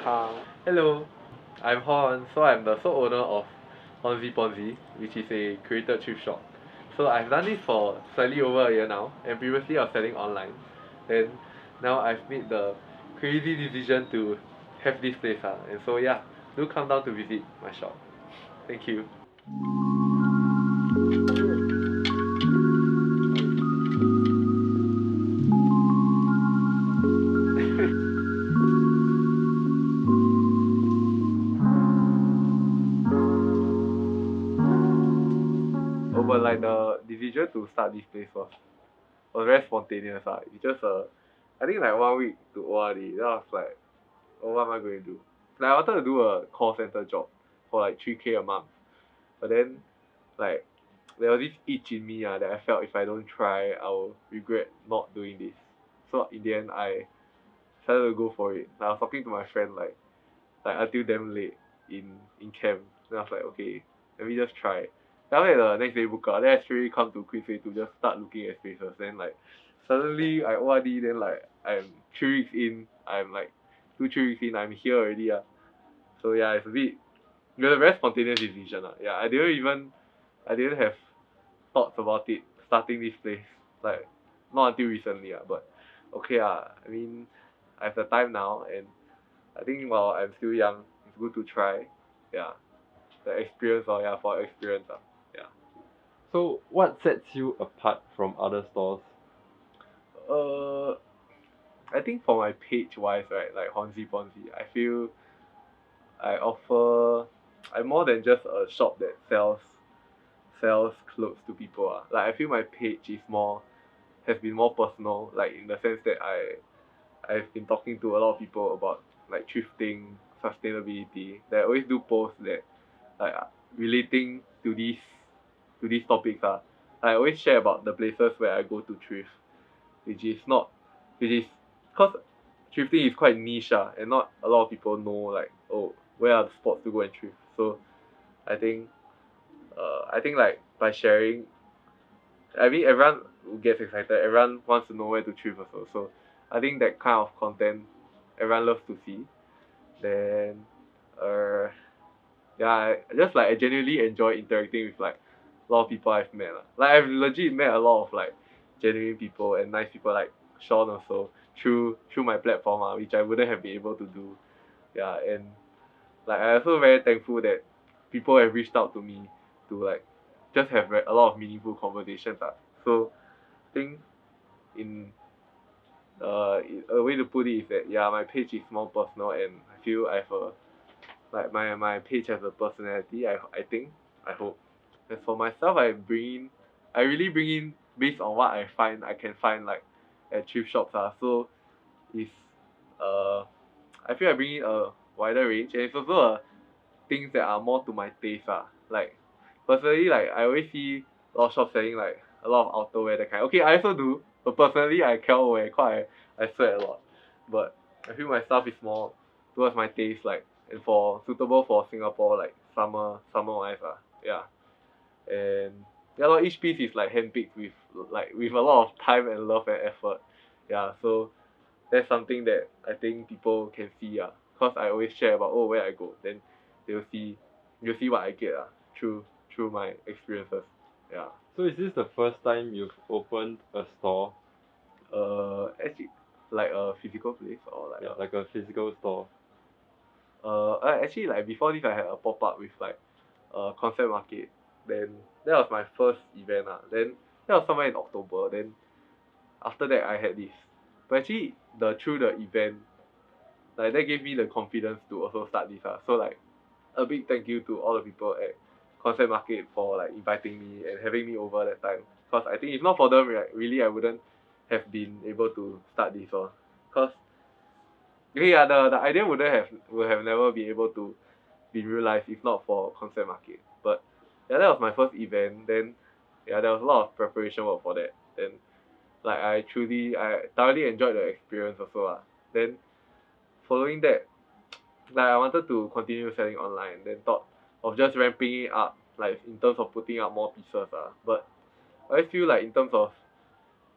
Hello, I'm Hon. So I'm the sole owner of Honsieponsie, which is a curated thrift shop. So I've done this for slightly over a year now, and previously I was selling online. Then now I've made the crazy decision to have this place and so yeah, do come down to visit my shop. Thank you. Oh, but like the decision to start this place was very spontaneous. It's just I think like 1 week to ORD. Then I was like, oh, what am I going to do? Like I wanted to do a call center job for like 3K a month, but then like there was this itch in me that I felt if I don't try, I'll regret not doing this. So in the end, I decided to go for it. I was talking to my friend like until damn late in camp. Then I was like, okay, let me just try. Then after that, the next day book out, then I straight come to Queensway to just start looking at spaces. Then like suddenly I ORD, then like I'm 3 weeks in, I'm like 2 3 weeks in, I'm here already. So yeah, it was a very spontaneous decision. Yeah, I didn't have thoughts about it starting this place. Like not until recently. But okay. I mean, I have the time now, and I think while I'm still young, it's good to try. Yeah, the experience. Yeah, for experience. Yeah. So, what sets you apart from other stores? Uh, I think for my page wise, right, like Honsieponsie, I feel I offer. I'm more than just a shop that sells clothes to people. Like I feel my page is more has been more personal, like in the sense that I've been talking to a lot of people about like thrifting, sustainability. They always do posts that like relating to these topics. I always share about the places where I go to thrift, which is not which is cause thrifting is quite niche and not a lot of people know like, oh, where are the spots to go and thrift. So I think I think like by sharing, I mean everyone who gets excited, everyone wants to know where to thrift also. So I think that kind of content everyone loves to see. Then uh yeah, I genuinely enjoy interacting with like a lot of people I've met. Like I've legit met a lot of like genuine people and nice people like Sean also through my platform, which I wouldn't have been able to do. Yeah, and like I also very thankful that people have reached out to me to like just have a lot of meaningful conversations. So I think in a way to put it is that yeah, my page is more personal, and I feel I have a like my page has a personality. I think, I hope. As for myself, I really bring in based on what I can find like at thrift shops. So it's uh I feel I bring in a wider range, and it's also things that are more to my taste. Like personally, like I always see a lot of shops selling like a lot of outerwear that kind. Okay, I also do, but personally I cannot wear cause I sweat a lot. But I feel my stuff is more towards my taste, like and for suitable for Singapore like summer wise. Yeah. And yeah lor, each piece is like handpicked with a lot of time and love and effort. Yeah, so that's something that I think people can see. Cause I always share about, oh, where I go, then they'll see what I get through my experiences. Yeah. So, is this the first time you've opened a store? Actually, like a physical place or like Yeah, like a physical store. actually like before this I had a pop up with like concept market. Then that was my first event. Then that was somewhere in October. Then after that I had this. But actually the through the event, like that gave me the confidence to also start this. So like a big thank you to all the people at Concept Market for like inviting me and having me over that time. Cause I think if not for them, right, really I wouldn't have been able to start this one. Cause okay, yeah, the idea would have never been able to be realized if not for Concept Market. But yeah, that was my first event. Then yeah, there was a lot of preparation work for that. Then like I thoroughly enjoyed the experience also. Then following that, like I wanted to continue selling online, then thought of just ramping it up, like in terms of putting out more pieces. But I feel like in terms of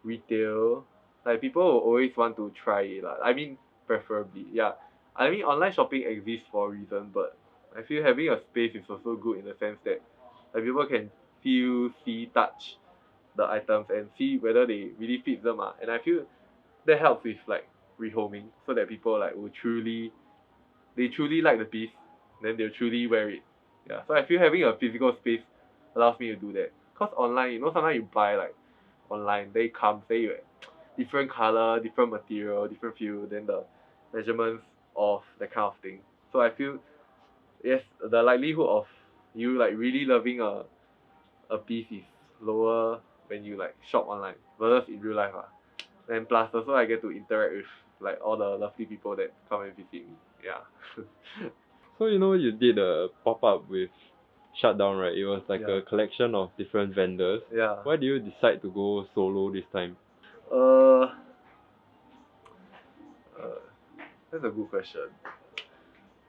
retail, like people will always want to try it. I mean, preferably, yeah. I mean online shopping exists for a reason, but I feel having a space is also good in the sense that like people can feel, see, touch the items and see whether they really fit them. And I feel that helps with like rehoming so that people like will truly like the piece, then they'll truly wear it. Yeah. So I feel having a physical space allows me to do that. Cause online, sometimes you buy like online, they come, say you different color, different material, different feel, then the measurements of that kind of thing. So I feel yes, the likelihood of you like really loving a piece is lower when you like shop online versus in real life. And plus also I get to interact with like all the lovely people that come and visit me. Yeah. So you did a pop-up with Shutdown, right? It was like Yeah. a collection of different vendors. Yeah. Why do you decide to go solo this time? Uh, uh that's a good question.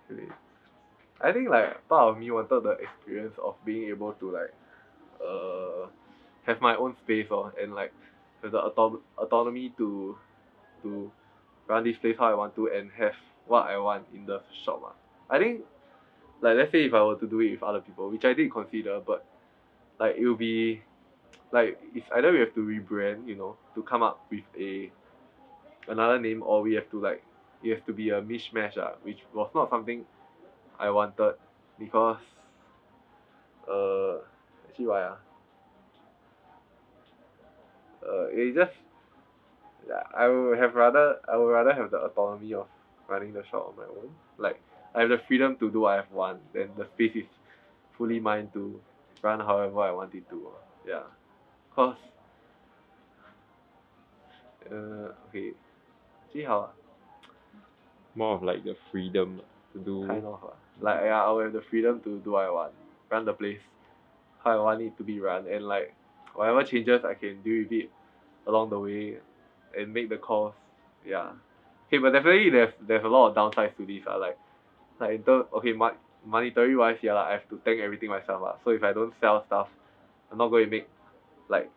Really. I think like part of me wanted the experience of being able to like uh have my own space and like have the autonomy to run this place how I want to and have what I want in the shop. I think like let's say if I were to do it with other people, which I did consider, but like it will be like it's either we have to rebrand, to come up with another name, or we have to like it has to be a mishmash, which was not something I wanted because uh actually why it just I would rather have the autonomy of running the shop on my own. Like I have the freedom to do what I want, then the space is fully mine to run however I want it to. Yeah. Cause okay. See how More of like the freedom to do. kind of like yeah, I will have the freedom to do what I want, run the place how I want it to be run, and like whatever changes I can deal with it along the way and make the calls. Yeah. Okay, but definitely there's a lot of downsides to this. Like in terms okay, monetary wise, yeah, I have to tank everything myself. So if I don't sell stuff, I'm not going to make like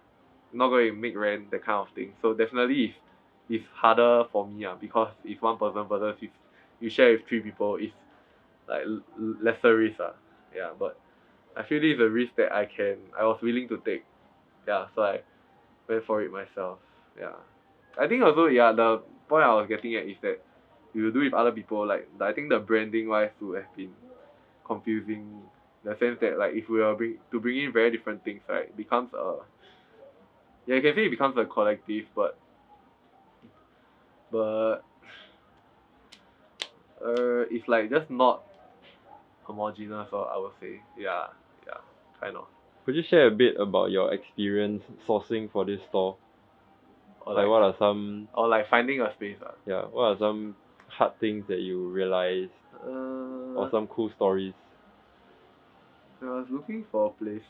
not going to make rent, that kind of thing. So definitely it's harder for me because it's one person versus if you share with three people, it's like lesser risk. Yeah, but I feel this is a risk that I was willing to take. Yeah, so I went for it myself. Yeah. I think also yeah, the point I was getting at is that you do with other people, like I think the branding wise would have been confusing in the sense that like if we are bring in very different things, right, it becomes a yeah, you can say it becomes a collective, but it's like just not homogeneous, or I would say. Yeah, yeah, kind of. Could you share a bit about your experience sourcing for this store? Or Like like what are some finding a space. what are some hard things that you realized or Uh, some cool stories? I was looking for a place.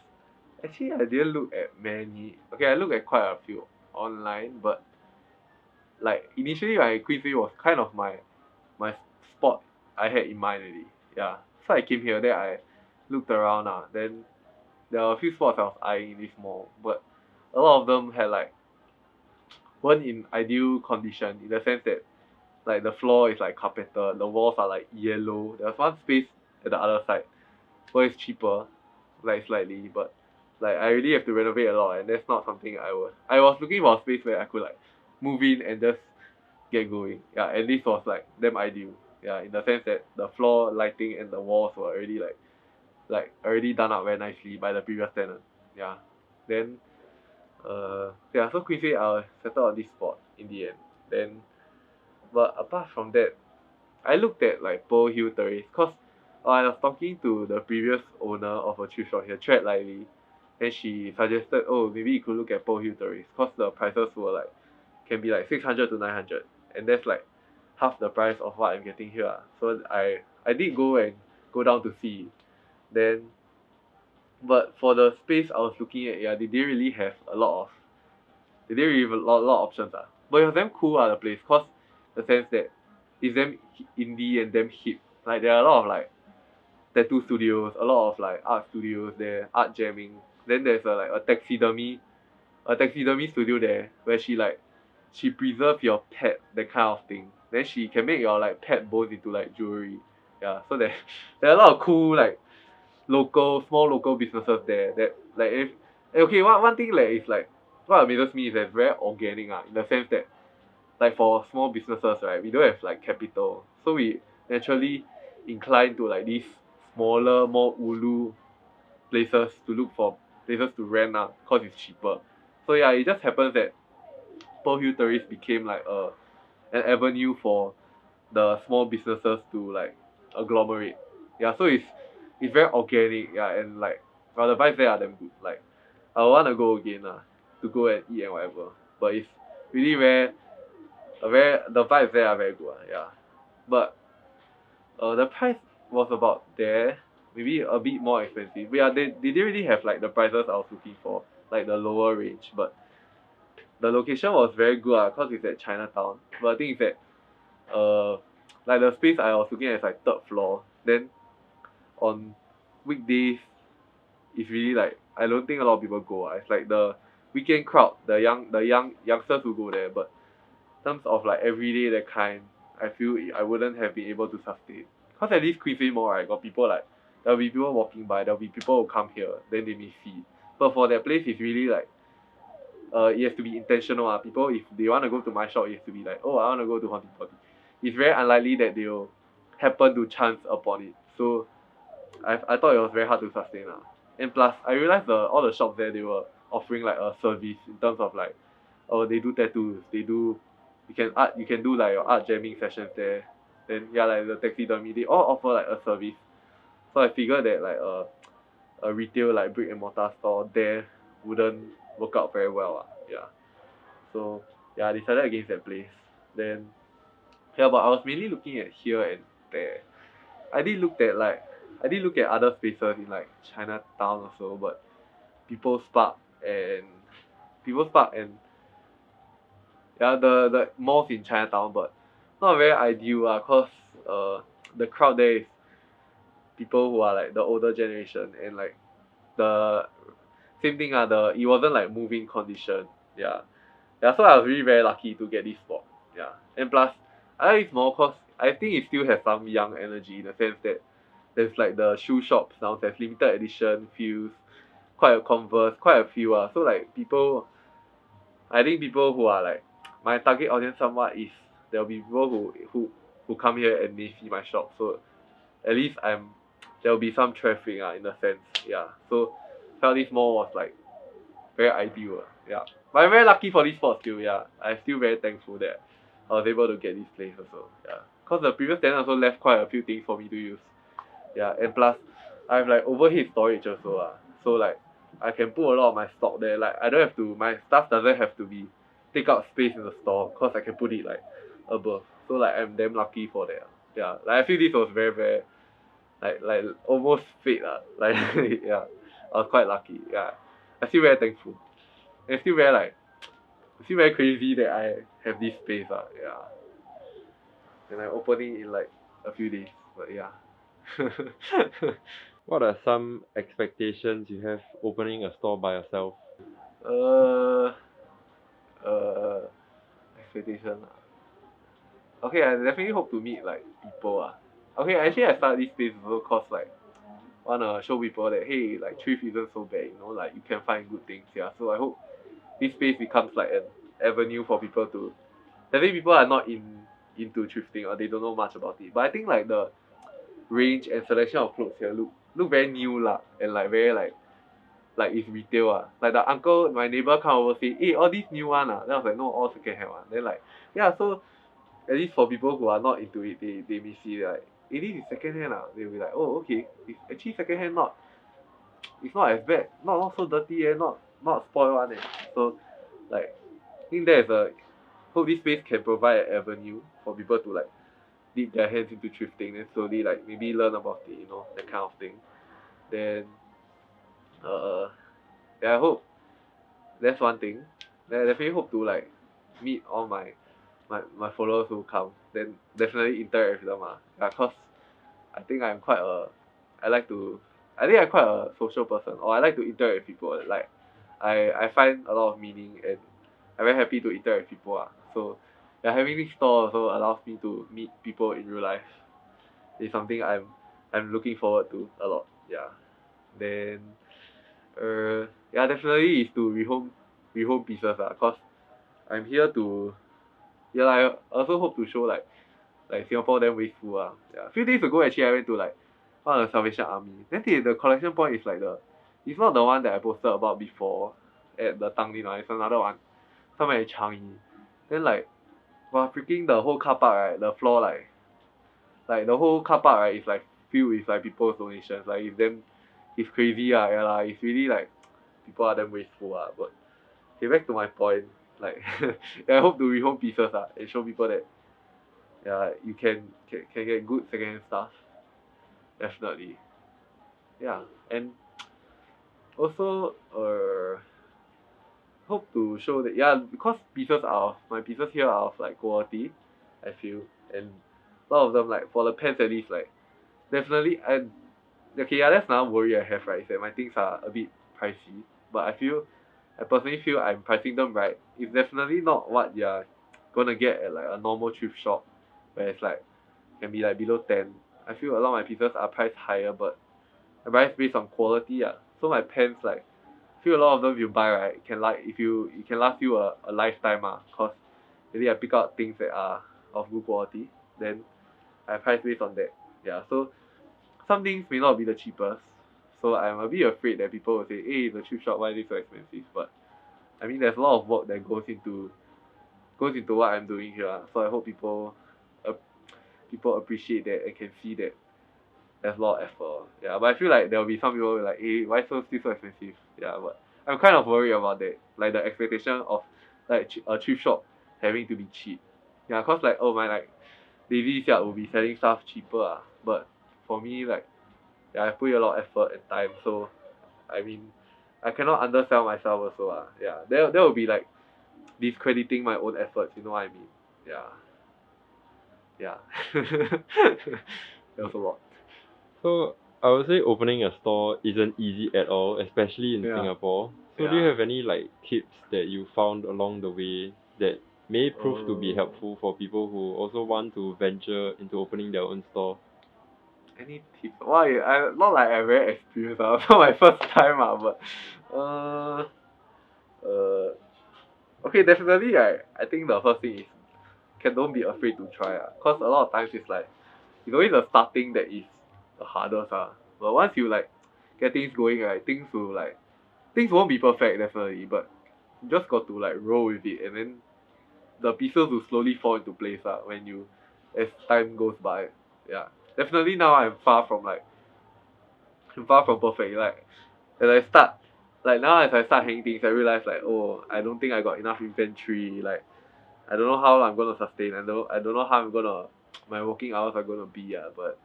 Actually, I didn't look at many. Okay, I looked at quite a few online, but like initially, my Queensway was kind of my spot I had in mind already. Yeah, so I came here. Then I looked around. Then there were a few spots I was eyeing in this mall, but a lot of them had like weren't in ideal condition in the sense that like the floor is like carpeted, the walls are like yellow. There was one space at the other side where it's cheaper, like slightly, but like I really have to renovate a lot, and that's not something I was looking for a space where I could like move in and just get going. Yeah, and this was like damn ideal. Yeah, in the sense that the floor lighting and the walls were already like already done up very nicely by the previous tenant. Yeah. Then yeah, so quickly I'll settle on this spot in the end. Then but apart from that, I looked at like Pearl Hill Terrace cause I was talking to the previous owner of a thrift shop here, Tread Lightly, and she suggested, oh, maybe you could look at Pearl Hill Terrace cause the prices were like can be like 600 to 900, and that's like half the price of what I'm getting here. So I did go down to see. Then but for the space I was looking at, yeah, they didn't really have a lot of they didn't really have a lot of options. But it was damn cool the place, cause the sense that it's damn indie and damn hip. Like there are a lot of like tattoo studios, a lot of like art studios there, art jamming. Then there's a taxidermy studio there where she preserve your pet, that kind of thing. Then she can make your like pet bones into like jewelry. Yeah, so there are a lot of cool like small local businesses there that like if okay one thing like is like what amazes me is that it's very organic in the sense that like for small businesses right we don't have like capital, so we naturally incline to like these smaller more ulu places to look for places to rent cause it's cheaper. So yeah, it just happens that Pearl Hill Terrace became like an avenue for the small businesses to like agglomerate. Yeah, so it's very organic, yeah, and like well the vibes there are damn good. Like I wanna go again to go and eat and whatever. But it's really very the vibes there are very good, yeah. But the price was about there, maybe a bit more expensive. But yeah, they didn't really have like the prices I was looking for, like the lower range, but the location was very good cause it's at Chinatown. But the thing is that like the space I was looking at is like third floor. Then on weekdays it's really like I don't think a lot of people go. It's like the weekend crowd, the youngsters who go there. But in terms of like everyday that kind, I feel I wouldn't have been able to sustain. Cause at least Queensway Mall right, got people like there'll be people walking by, there'll be people who come here, then they may see. But for that place it's really like it has to be intentional people if they want to go to my shop it has to be like, oh I want to go to Honsieponsie. It's very unlikely that they'll happen to chance upon it. So I thought it was very hard to sustain and plus I realized all the shops there they were offering like a service in terms of like oh they do tattoos, they do you can do like your art jamming sessions there. Then yeah, like the taxidermy they all offer like a service. So I figured that like a retail like brick and mortar store there wouldn't work out very well yeah. So yeah, I decided against that place. Then yeah, but I was mainly looking at here and there. I did look at like I did look at other spaces in like Chinatown also, but People's Park and People's Park and yeah the malls in Chinatown, but not very ideal cause uh the crowd there is people who are like the older generation and like the same thing the it wasn't like moving condition. Yeah. Yeah, so I was really very lucky to get this spot. Yeah. And plus I like this mall cause I think it still has some young energy in the sense that there's like the shoe shops now, there's limited edition feels, quite a Converse, quite a few so like people I think people who are like my target audience somewhat is there'll be people who come here and they see my shop. So at least there'll be some traffic in a sense. Yeah. So felt this mall was like very ideal. Yeah. But I'm very lucky for this spot still, yeah. I'm still very thankful that I was able to get this place also. Yeah. Cause the previous tenant also left quite a few things for me to use. Yeah, and plus I have like overhead storage also so like I can put a lot of my stock there. Like I don't have to my stuff doesn't have to be take up space in the store cause I can put it like above. So like I'm damn lucky for that. Yeah. Like I feel this was very like almost fate like yeah. I was quite lucky. Yeah. I feel very thankful. And still very like still very crazy that I have this space yeah. And I'm opening in like a few days. But yeah. What are some expectations you have opening a store by yourself? uh expectation okay, I definitely hope to meet like people okay, actually I started this space also cause like wanna show people that hey like thrift isn't so bad, like you can find good things. Yeah, so I hope this space becomes like an avenue for people to definitely people are not into thrifting or they don't know much about it, but I think like the range and selection of clothes here look very new and like very like it's retail like the uncle my neighbor come over say hey all these new one then I was like no all second hand then like yeah, so at least for people who are not into it they may see like hey this is second hand they'll be like oh okay it's actually second hand not it's not as bad not so dirty not spoiled so like I think that is hope this space can provide an avenue for people to like dip their hands into thrifting and slowly like maybe learn about it, that kind of thing. Then uh yeah, I hope that's one thing. Then I definitely hope to like meet all my followers who come. Then definitely interact with them yeah, cause I think I think I'm quite a social person or I like to interact with people. Like I find a lot of meaning and I'm very happy to interact with people So yeah, having this store also allows me to meet people in real life. It's something I'm looking forward to a lot. Yeah. Then yeah, definitely is to rehome pieces cause I'm here to yeah I also hope to show like Singapore damn wasteful yeah. A few days ago actually I went to like one of the Salvation Army. Then the collection point is like it's not the one that I posted about before at the Tanglin one, it's another one. Somewhere in Changi. Then like wow freaking the whole car park right, the floor like the whole car park right is like filled with like people's donations. Like it's crazy yeah lah. It's really like people are damn wasteful but okay back to my point. Like yeah, I hope to rehome pieces and show people that yeah you can get good secondhand stuff. Definitely. Yeah. And also hope to show that yeah because my pieces here are of like quality, I feel. And a lot of them like for the pants at least like definitely and okay yeah that's another worry I have right is that my things are a bit pricey. But I personally feel I'm pricing them right. It's definitely not what you're gonna get at like a normal thrift shop where it's like can be like below 10. I feel a lot of my pieces are priced higher but I price based on quality so my pants like feel a lot of them you buy right can like if you it can last you a lifetime cause maybe I pick out things that are of good quality then I price based on that. Yeah, so some things may not be the cheapest. So I'm a bit afraid that people will say, hey, the thrift shop, why is it so expensive? But I mean, there's a lot of work that goes into what I'm doing here. So I hope uh, people appreciate that and can see that there's a lot of effort. Yeah, but I feel like there will be some people who are like, hey, why still so expensive? Yeah, but I'm kind of worried about that. Like the expectation of like a thrift shop having to be cheap. Yeah, cause like oh my like Daisy will be selling stuff cheaper but for me like yeah, I put in a lot of effort and time, so I mean, I cannot undersell myself also yeah, that will be like discrediting my own efforts. You know what I mean? Yeah, yeah. That was a lot. So I would say opening a store isn't easy at all, especially in Yeah, Singapore. So do you yeah. have any like tips that you found along the way that may prove to be Uh, helpful for people who also want to venture into opening their own store? any tips? Why? I not like I'm very experienced. Not my first time but uh, uh, okay, definitely. I think the first thing is can don't be afraid to try cause a lot of times it's like it's always the starting that is the hardest but once you like get things going right things won't be perfect definitely but you just got to like roll with it and then the pieces will slowly fall into place when you as time goes by. Yeah, definitely now I'm far from perfect like as I start like now as I start hanging things I realize like oh I don't think I got enough inventory like I don't know how I'm gonna sustain. I don't know how I'm gonna my working hours are gonna be but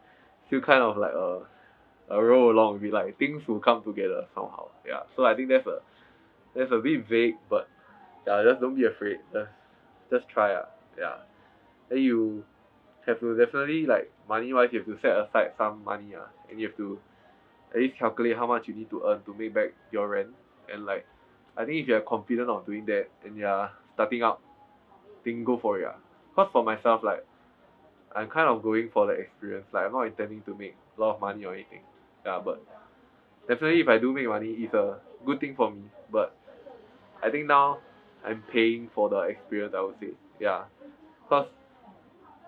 still kind of like a roll along with it. Like things will come together somehow. Yeah. So I think that's a bit vague, but yeah, just don't be afraid. Just try yeah. Then you have to definitely like money wise you have to set aside some money and you have to at least calculate how much you need to earn to make back your rent and like I think if you're confident of doing that and you're starting out think go for it cause for myself like I'm kind of going for the experience like I'm not intending to make a lot of money or anything yeah but definitely if I do make money it's a good thing for me but I think now I'm paying for the experience I would say yeah cause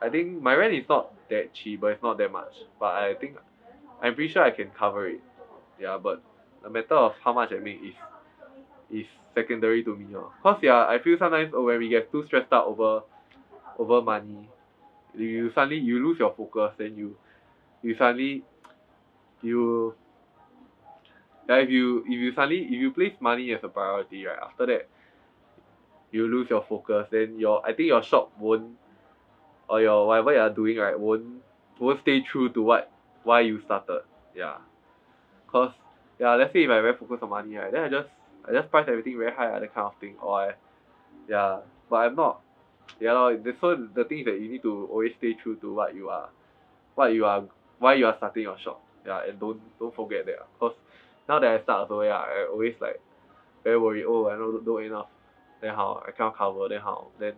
I think my rent is not that cheap but it's not that much but I think I'm pretty sure I can cover it yeah but the matter of how much I make is secondary to me cause yeah I feel sometimes when we get too stressed out over money you suddenly you lose your focus then you suddenly you yeah if you place money as a priority right after that you lose your focus then I think your shop won't or your whatever you are doing right won't stay true to why you started yeah cause yeah let's say if I very focused on money right then I just price everything very high that kind of thing or yeah but I'm not yeah lor so the thing is that you need to always stay true to what you are why you are starting your shop yeah and don't forget that cause now that I start also yeah I always like very worried oh I don't enough then how I cannot cover then how then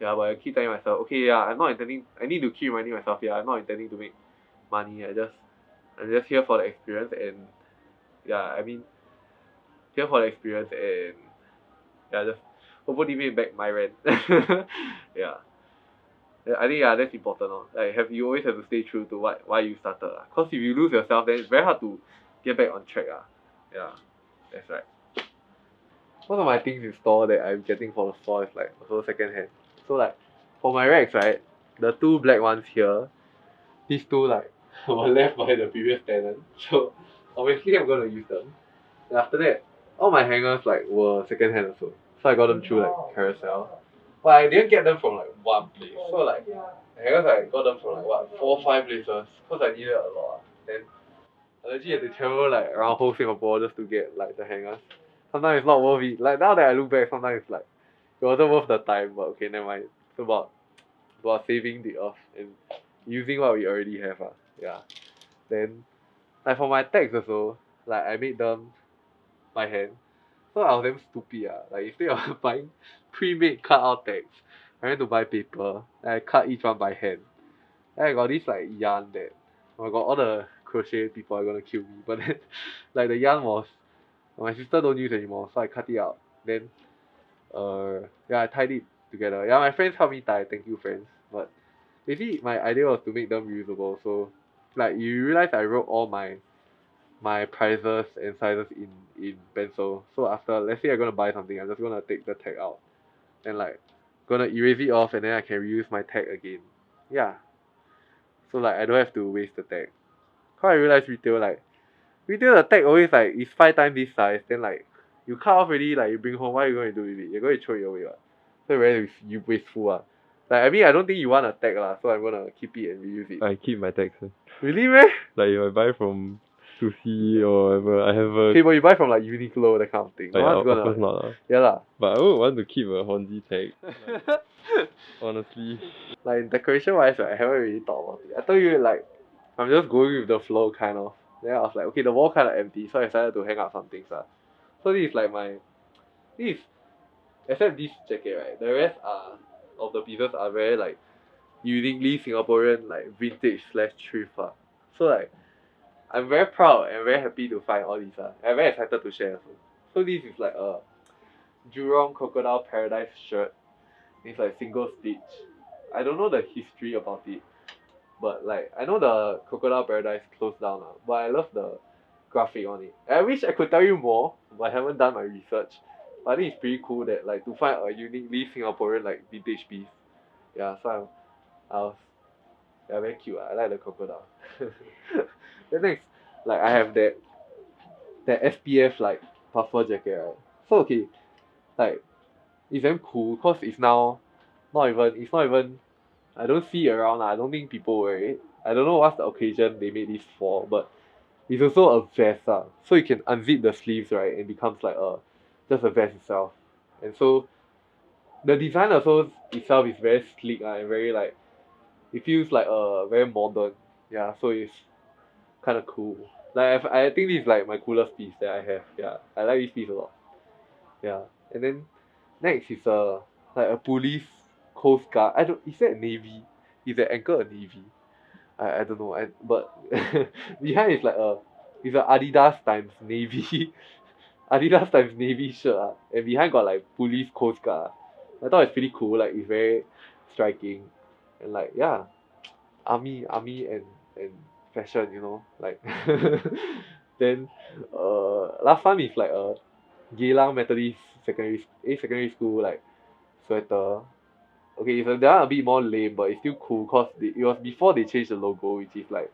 Yeah, but I keep telling myself, okay, yeah, I need to keep reminding myself, yeah, I'm not intending to make money. I'm just here for the experience and yeah, I mean, here for the experience and yeah, just hopefully make back my rent. Yeah. Yeah, I think yeah, that's important. Like you always have to stay true to why you started. Cause if you lose yourself then it's very hard to get back on track. Yeah. That's right. One of my things in store that I'm getting for the store is like also second hand. So like for my racks, right, the two black ones here, these two like were left by the previous tenant. So obviously I'm gonna use them. And after that, all my hangers like were second hand also. So I got them through like Carousel. But I didn't get them from like one place. So like the hangers I got them from like what 4 or 5 places because I needed a lot. Then I legit had to travel like around whole Singapore just to get like the hangers. Sometimes it's not worth it. Like now that I look back, sometimes it's like it wasn't worth the time. But okay, never mind. It's about saving the earth and using what we already have. Yeah. Then like for my tags also, like I made them by hand. So I was damn stupid. Like instead of buying pre-made cut out tags, I went to buy paper and I cut each one by hand. Then I got this like yarn that I got all the crochet people are gonna kill me. But then like the yarn was my sister don't use anymore, so I cut it out. Then yeah, I tied it together. Yeah, my friends helped me tie. Thank you, friends. But basically, my idea was to make them reusable. So like you realize I wrote all my prices and sizes in pencil. So after let's say I'm gonna buy something, I'm just gonna take the tag out and like gonna erase it off and then I can reuse my tag again. Yeah. So like I don't have to waste the tag. Cause I realize retail the tag always like is 5 times this size, then like you cut off already, like you bring home, what are you going to do with it? You're going to throw it away, what? So very you wasteful. Like I mean I don't think you want a tag so I'm gonna keep it and reuse it. I keep my tags. Really meh? Like if I buy from Sushi or whatever, I have a. Okay, but you buy from like Uniqlo that kind of thing. Yeah, Of course not. Yeah lah. But I would want to keep a Honji tag. Like, honestly. Like decoration wise, right, I haven't really thought about it. I told you like I'm just going with the flow kind of. Then I was like, okay, the wall kind of empty, so I decided to hang up some things. So this is like this is, except this jacket, right? The rest of the pieces are very like uniquely Singaporean, like vintage slash thrift. So like I'm very proud and very happy to find all these. I'm very excited to share also. So this is like a Jurong Crocodile Paradise shirt. It's like single stitch. I don't know the history about it, but like I know the Crocodile Paradise closed down but I love the graphic on it. I wish I could tell you more, but I haven't done my research. But I think it's pretty cool that like to find a uniquely Singaporean like vintage piece. Yeah, so I was yeah, very cute. I like the crocodile. Then next, like I have that SPF like puffer jacket, right? So okay, like it's damn cool cause it's now it's not even I don't see it around I don't think people wear it. I don't know what's the occasion they made this for, but it's also a vest so you can unzip the sleeves, right, and it becomes like just a vest itself. And so the design also itself is very sleek and very like it feels like very modern. Yeah, so it's kind of cool. Like I think this is like my coolest piece that I have. Yeah, I like this piece a lot. Yeah, and then next is like a police coast guard. I don't. Is that navy? Is the anchor a navy? I don't know. But behind is like it's a Adidas times navy, Adidas times navy shirt. And behind got like police coast guard. I thought it's pretty cool. Like it's very striking, and like yeah, army and fashion. Like then last one is like a Geylang Methodist secondary school like sweater. Okay, so that one a bit more lame, but it's still cool cause it was before they changed the logo, which is like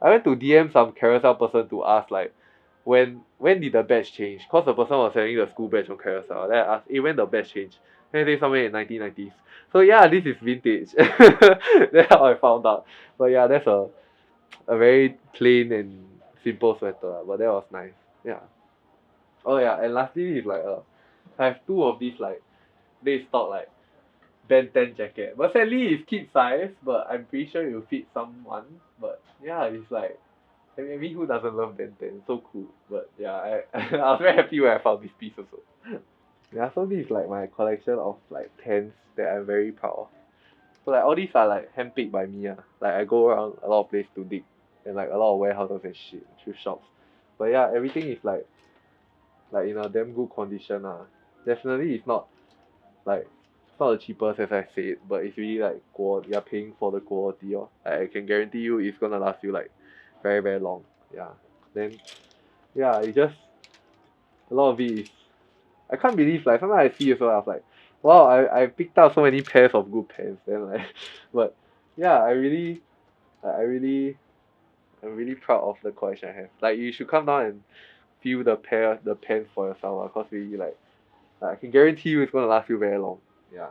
I went to DM some Carousel person to ask like when did the badge change? Cause the person was selling the school badge on Carousel. Then I asked, when the badge change? Then they say somewhere in 1990s. So yeah, this is vintage. That's how I found out. But yeah, that's a very plain and simple sweater, but that was nice. Yeah. Oh yeah, and lastly is like I have two of these like they stock like Ben 10 jacket. But sadly it's kid size, but I'm pretty sure it will fit someone. But yeah, it's like I mean who doesn't love Ben 10? So cool. But yeah, I I was very happy when I found this piece also. Yeah, so this is like my collection of like pens that I'm very proud of. So like all these are like handpicked by me. Like I go around a lot of places to dig and like a lot of warehouses and shit, thrift shops. But yeah, everything is like in a damn good condition. Definitely it's not like it's not the cheapest as I said, but it's really like you're paying for the quality. Like, I can guarantee you it's gonna last you like very very long. Yeah. Then yeah, it just a lot of it is I can't believe like sometimes I see also I was like, wow, I picked up so many pairs of good pens then like but yeah, I really I'm really proud of the collection I have. Like you should come down and feel the pens for yourself cause really like I can guarantee you it's gonna last you very long. Yeah.